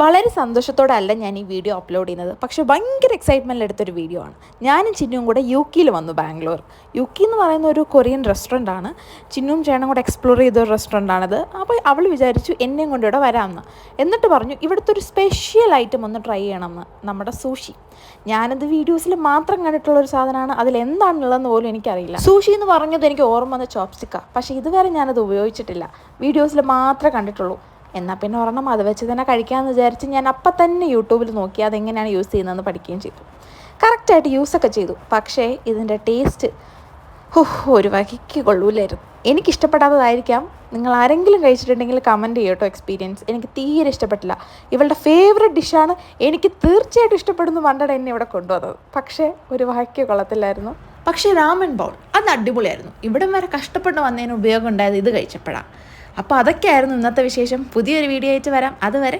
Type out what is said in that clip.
വളരെ സന്തോഷത്തോടെ അല്ല ഞാൻ ഈ വീഡിയോ അപ്ലോഡ് ചെയ്യുന്നത്, പക്ഷേ ഭയങ്കര എക്സൈറ്റ്മെൻറ്റിൽ എടുത്തൊരു വീഡിയോ ആണ്. ഞാനും ചിന്നുവും കൂടെ യുകെയിൽ വന്നു, ബാംഗ്ലൂർ. യുകെ എന്ന് പറയുന്ന ഒരു കൊറിയൻ റെസ്റ്റോറൻ്റ് ആണ്. ചിന്നുവും ചേട്ടനും കൂടെ എക്സ്പ്ലോർ ചെയ്തൊരു റെസ്റ്റോറൻ്റ് ആണിത്. അപ്പോൾ അവൾ വിചാരിച്ചു എന്നെയും കൊണ്ട് ഇവിടെ വരാമെന്ന്. എന്നിട്ട് പറഞ്ഞു ഇവിടുത്തെ ഒരു സ്പെഷ്യൽ ഐറ്റം ഒന്ന് ട്രൈ ചെയ്യണമെന്ന്, നമ്മുടെ സൂഷി. ഞാനത് വീഡിയോസിൽ മാത്രം കണ്ടിട്ടുള്ളൊരു സാധനമാണ്, അതിലെന്താണുള്ളതെന്ന് പോലും എനിക്കറിയില്ല. സൂഷി എന്ന് പറഞ്ഞത് എനിക്ക് ഓർമ്മ വന്ന ചോപ്സ്റ്റിക്കാണ്, പക്ഷേ ഇതുവരെ ഞാനത് ഉപയോഗിച്ചിട്ടില്ല, വീഡിയോസിൽ മാത്രമേ കണ്ടിട്ടുള്ളൂ. എന്നാൽ പിന്നെ ഒരെണ്ണം അത് വെച്ച് തന്നെ കഴിക്കാമെന്ന് വിചാരിച്ച് ഞാൻ അപ്പം തന്നെ യൂട്യൂബിൽ നോക്കി അതെങ്ങനെയാണ് യൂസ് ചെയ്യുന്നതെന്ന് പഠിക്കുകയും ചെയ്തു. കറക്റ്റായിട്ട് യൂസൊക്കെ ചെയ്തു. പക്ഷേ ഇതിൻ്റെ ടേസ്റ്റ് ഒരു വകയ്ക്ക് കൊള്ളൂലായിരുന്നു. എനിക്കിഷ്ടപ്പെടാത്തതായിരിക്കാം. നിങ്ങൾ ആരെങ്കിലും കഴിച്ചിട്ടുണ്ടെങ്കിൽ കമൻറ്റ് ചെയ്യട്ടോ എക്സ്പീരിയൻസ്. എനിക്ക് തീരെ ഇഷ്ടപ്പെട്ടില്ല. ഇവളുടെ ഫേവറേറ്റ് ഡിഷാണ്, എനിക്ക് തീർച്ചയായിട്ടും ഇഷ്ടപ്പെടുന്നു പണ്ടടെ എന്നെ ഇവിടെ കൊണ്ടുവന്നത്. പക്ഷേ ഒരു വകയ്ക്ക് കൊള്ളത്തില്ലായിരുന്നു. പക്ഷേ രാമൻ ബൗൾ അത് അടിപൊളിയായിരുന്നു. ഇവിടം വരെ കഷ്ടപ്പെട്ട് വന്നതിന് ഉപയോഗം ഉണ്ടായത് ഇത് കഴിച്ചപ്പോഴാണ്. അപ്പോൾ അതൊക്കെയായിരുന്നു ഇന്നത്തെ വിശേഷം. പുതിയൊരു വീഡിയോ ആയിട്ട് വരാം. അതുവരെ